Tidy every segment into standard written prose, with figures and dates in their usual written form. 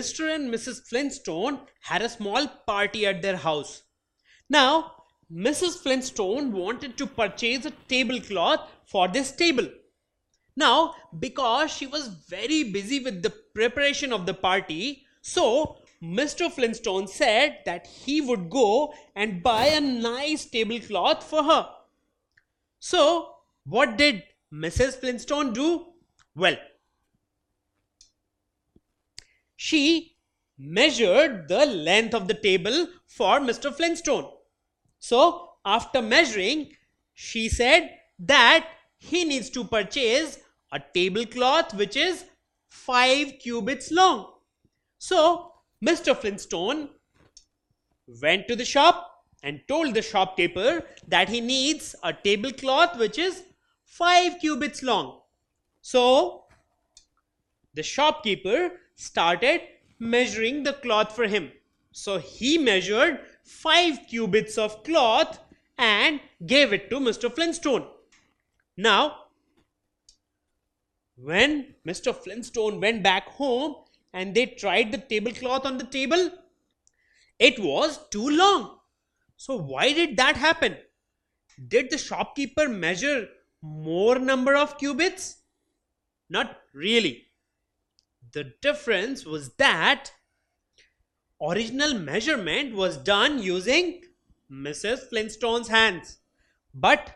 Mr. and Mrs. Flintstone had a small party at their house. Now, Mrs. Flintstone wanted to purchase a tablecloth for this table. Now, because she was very busy with the preparation of the party, so Mr. Flintstone said that he would go and buy a nice tablecloth for her. So, what did Mrs. Flintstone do? Well, she measured the length of the table for Mr. Flintstone. So, after measuring, she said that he needs to purchase a tablecloth which is 5 cubits long. So, Mr. Flintstone went to the shop and told the shopkeeper that he needs a tablecloth which is 5 cubits long. So, the shopkeeper started measuring the cloth for him. So, he measured 5 cubits of cloth and gave it to Mr. Flintstone. Now, when Mr. Flintstone went back home and they tried the tablecloth on the table, it was too long. So why did that happen? Did the shopkeeper measure more number of cubits? Not really. The difference was that original measurement was done using Mrs. Flintstone's hands, but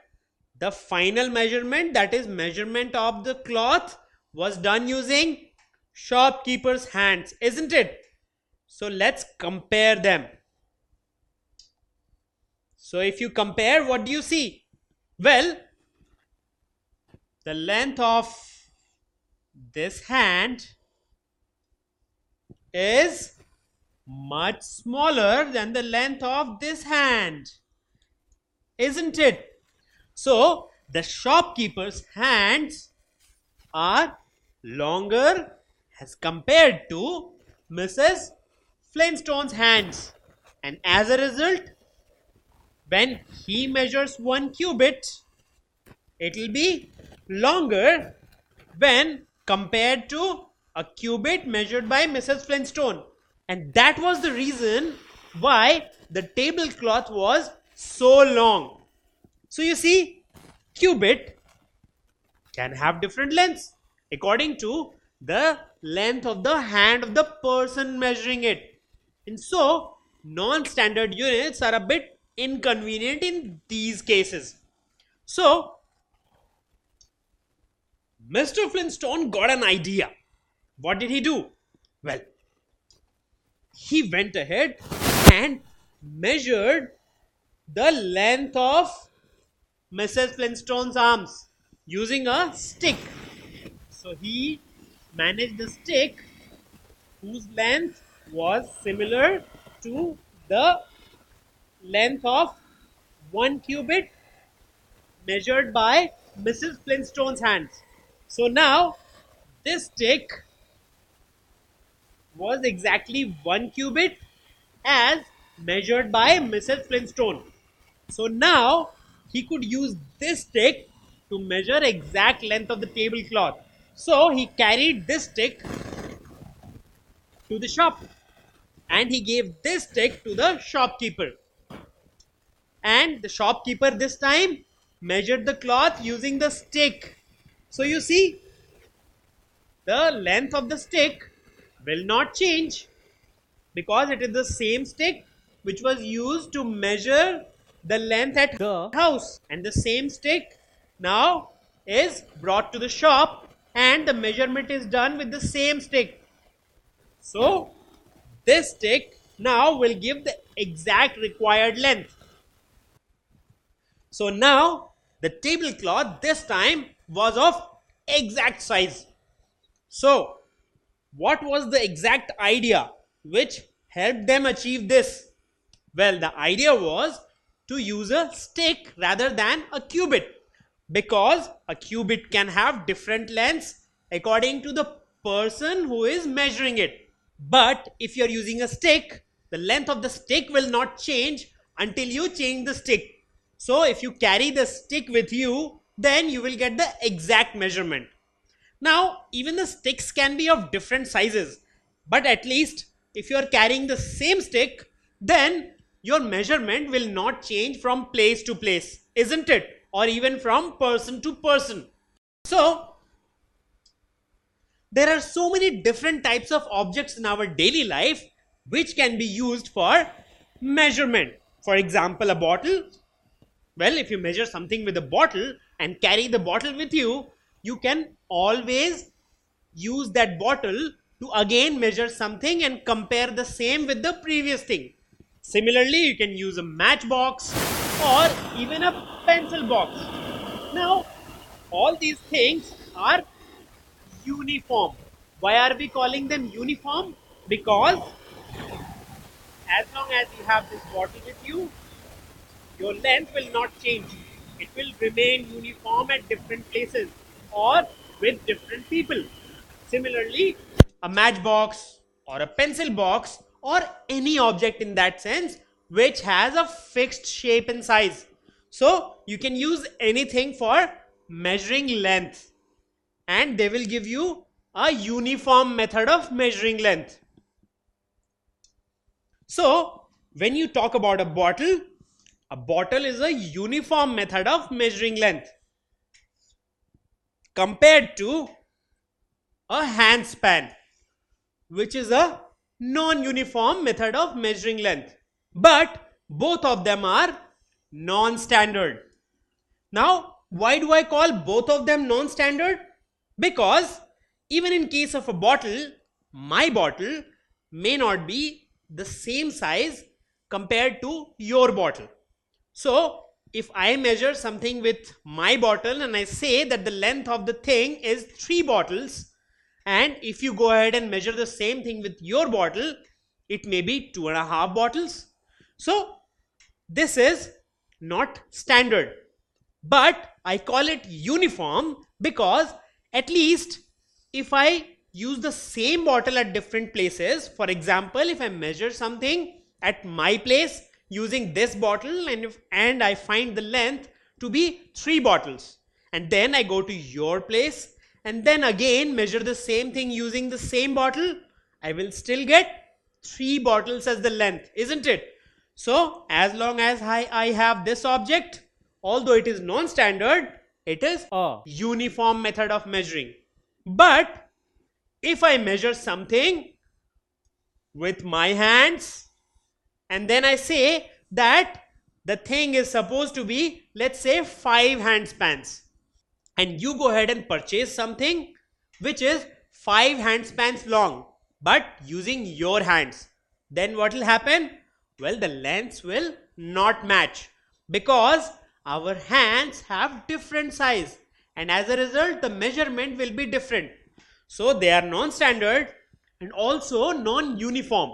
the final measurement, that is measurement of the cloth, was done using shopkeeper's hands, isn't it? So let's compare them. So if you compare, what do you see? Well, the length of this hand is much smaller than the length of this hand, isn't it? So, the shopkeeper's hands are longer as compared to Mrs. Flintstone's hands. And as a result, when he measures 1 cubit, it will be longer when compared to a cubit measured by Mrs. Flintstone. And that was the reason why the tablecloth was so long. So you see, cubit can have different lengths according to the length of the hand of the person measuring it. And so, non-standard units are a bit inconvenient in these cases. So, Mr. Flintstone got an idea. What did he do? Well, he went ahead and measured the length of Mrs. Flintstone's arms using a stick. So he managed the stick whose length was similar to the length of 1 cubit measured by Mrs. Flintstone's hands. So now this stick was exactly 1 cubit as measured by Mrs. Flintstone. So now he could use this stick to measure exact length of the tablecloth. So he carried this stick to the shop and he gave this stick to the shopkeeper. And the shopkeeper this time measured the cloth using the stick. So you see, the length of the stick will not change because it is the same stick which was used to measure the length at the house, and the same stick now is brought to the shop and the measurement is done with the same stick. So this stick now will give the exact required length. So now the tablecloth this time was of exact size. So what was the exact idea which helped them achieve this? Well, the idea was to use a stick rather than a cubit, because a cubit can have different lengths according to the person who is measuring it. But if you are using a stick, the length of the stick will not change until you change the stick. So if you carry the stick with you, then you will get the exact measurement. Now, even the sticks can be of different sizes. But at least if you are carrying the same stick, then your measurement will not change from place to place, isn't it? Or even from person to person. So there are so many different types of objects in our daily life which can be used for measurement. For example, a bottle. Well, if you measure something with a bottle and carry the bottle with you, you can always use that bottle to again measure something and compare the same with the previous thing. Similarly, you can use a matchbox or even a pencil box. Now, all these things are uniform. Why are we calling them uniform? Because as long as you have this bottle with you, your length will not change. It will remain uniform at different places or with different people. Similarly, a matchbox or a pencil box or any object in that sense which has a fixed shape and size. So you can use anything for measuring length, and they will give you a uniform method of measuring length. So when you talk about a bottle is a uniform method of measuring length compared to a handspan, which is a non-uniform method of measuring length. But both of them are non-standard. Now, why do I call both of them non-standard? Because even in case of a bottle, my bottle may not be the same size compared to your bottle. So, if I measure something with my bottle and I say that the length of the thing is 3 bottles, and if you go ahead and measure the same thing with your bottle, it may be 2.5 bottles. So, this is not standard. But I call it uniform because at least if I use the same bottle at different places, for example, if I measure something at my place using this bottle and I find the length to be 3 bottles, and then I go to your place and then again measure the same thing using the same bottle, I will still get 3 bottles as the length, isn't it? So as long as I have this object, although it is non-standard, it is a uniform method of measuring. But if I measure something with my hands and then I say that the thing is supposed to be, let's say, 5 handspans, and you go ahead and purchase something which is 5 handspans long but using your hands, then what will happen? Well, the lengths will not match because our hands have different size, and as a result the measurement will be different. So they are non-standard and also non-uniform.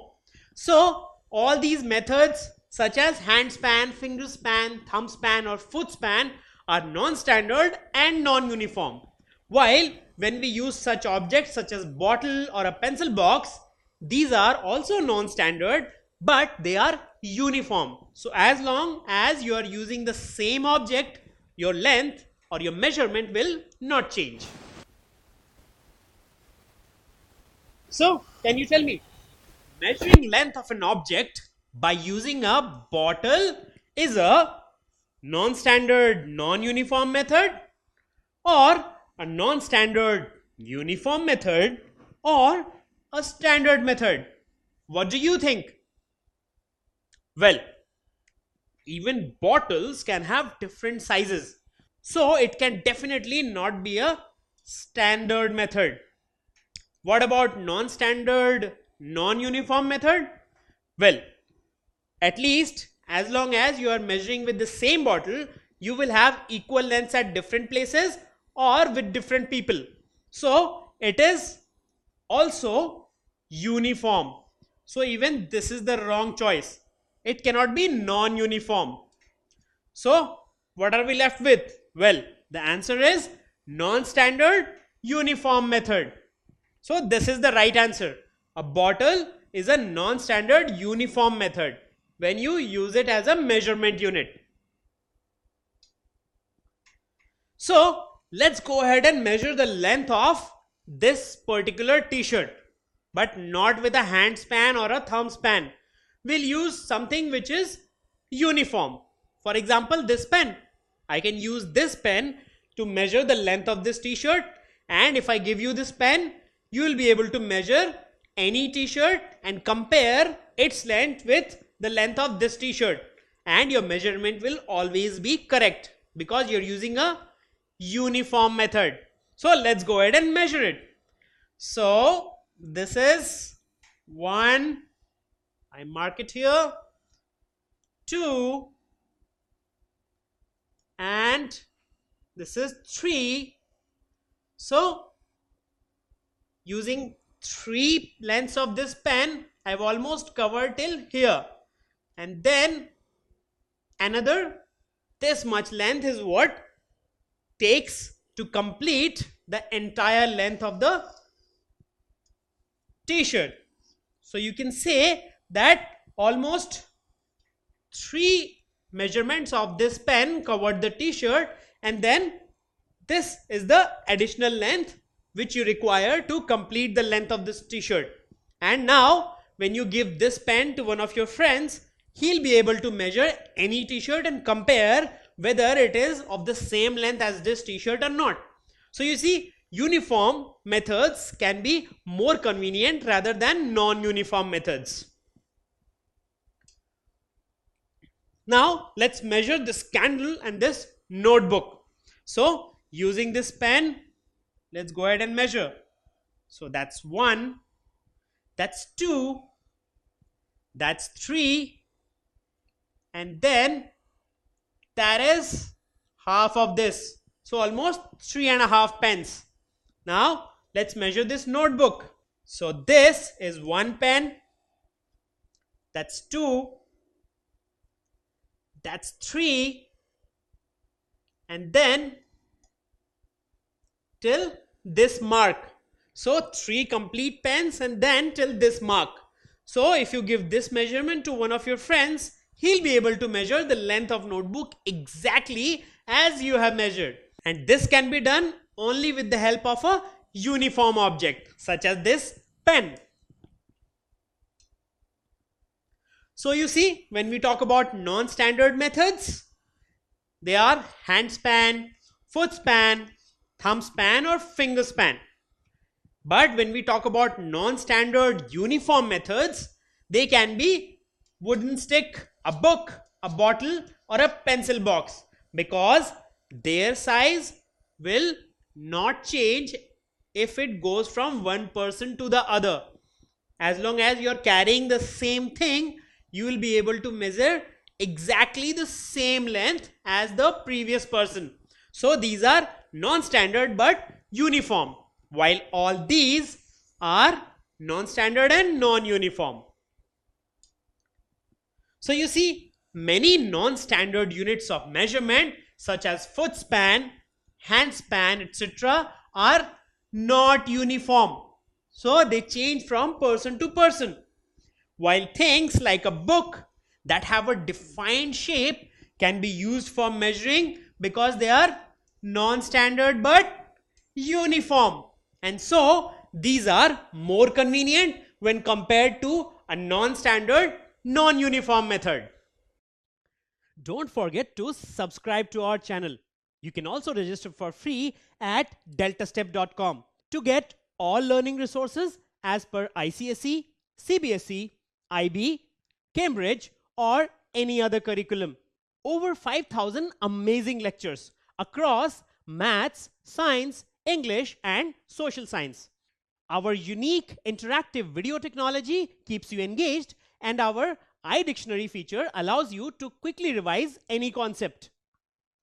So all these methods such as hand span, finger span, thumb span or foot span are non-standard and non-uniform. While when we use such objects such as bottle or a pencil box, these are also non-standard but they are uniform. So as long as you are using the same object, your length or your measurement will not change. So can you tell me, measuring length of an object by using a bottle is a non-standard non-uniform method, or a non-standard uniform method, or a standard method? What do you think? Well, even bottles can have different sizes, so it can definitely not be a standard method. What about non-standard non-uniform method? Well, at least as long as you are measuring with the same bottle, you will have equal lengths at different places or with different people. So it is also uniform. So even this is the wrong choice. It cannot be non-uniform. So what are we left with? Well, the answer is non-standard uniform method. So this is the right answer. A bottle is a non-standard uniform method when you use it as a measurement unit. So let's go ahead and measure the length of this particular t-shirt. but not with a hand span or a thumb span. We'll use something which is uniform. For example, this pen. I can use this pen to measure the length of this t-shirt, and if I give you this pen, you will be able to measure any t-shirt and compare its length with the length of this t-shirt, and your measurement will always be correct because you're using a uniform method. So let's go ahead and measure it. So this is 1, I mark it here, 2, and this is 3. So using 3 lengths of this pen, I've almost covered till here, and then another this much length is what takes to complete the entire length of the t-shirt. So you can say that almost 3 measurements of this pen covered the t-shirt, and then this is the additional length which you require to complete the length of this t-shirt. And now when you give this pen to one of your friends, he'll be able to measure any t-shirt and compare whether it is of the same length as this t-shirt or not. So you see, uniform methods can be more convenient rather than non-uniform methods. Now let's measure this candle and this notebook. So using this pen, let's go ahead and measure. So that's 1, that's 2, that's 3, and then that is half of this. So almost 3.5 pens. Now let's measure this notebook. So this is 1 pen, that's 2, that's 3, and then till this mark. So 3 complete pens and then till this mark. So if you give this measurement to one of your friends, he'll be able to measure the length of notebook exactly as you have measured. And this can be done only with the help of a uniform object such as this pen. So you see, when we talk about non-standard methods, they are hand span, foot span, thumb span or finger span. But when we talk about non-standard uniform methods, they can be wooden stick, a book, a bottle or a pencil box, because their size will not change if it goes from one person to the other. As long as you're carrying the same thing, you will be able to measure exactly the same length as the previous person. So these are non-standard but uniform, while all these are non-standard and non-uniform. So you see, many non-standard units of measurement such as foot span, hand span, etc. are not uniform. So they change from person to person. While things like a book that have a defined shape can be used for measuring because they are non-standard but uniform. And so these are more convenient when compared to a non-standard, non-uniform method. Don't forget to subscribe to our channel. You can also register for free at deltastep.com to get all learning resources as per ICSE, CBSE, IB, Cambridge or any other curriculum. Over 5,000 amazing lectures across maths, science, English and social science. Our unique interactive video technology keeps you engaged, and our iDictionary feature allows you to quickly revise any concept.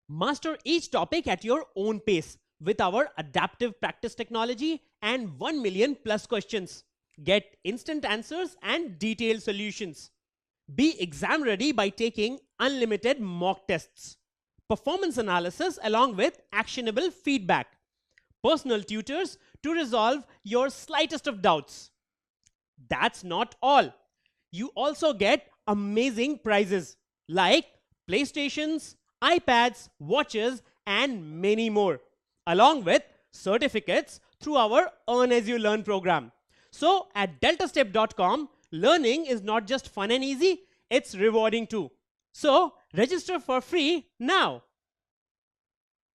Master each topic at your own pace with our adaptive practice technology and 1 million plus questions. Get instant answers and detailed solutions. Be exam ready by taking unlimited mock tests, performance analysis along with actionable feedback, personal tutors to resolve your slightest of doubts. That's not all. You also get amazing prizes like PlayStations, iPads, watches, and many more, along with certificates through our Earn As You Learn program. So at deltastep.com, learning is not just fun and easy, it's rewarding too. So register for free now.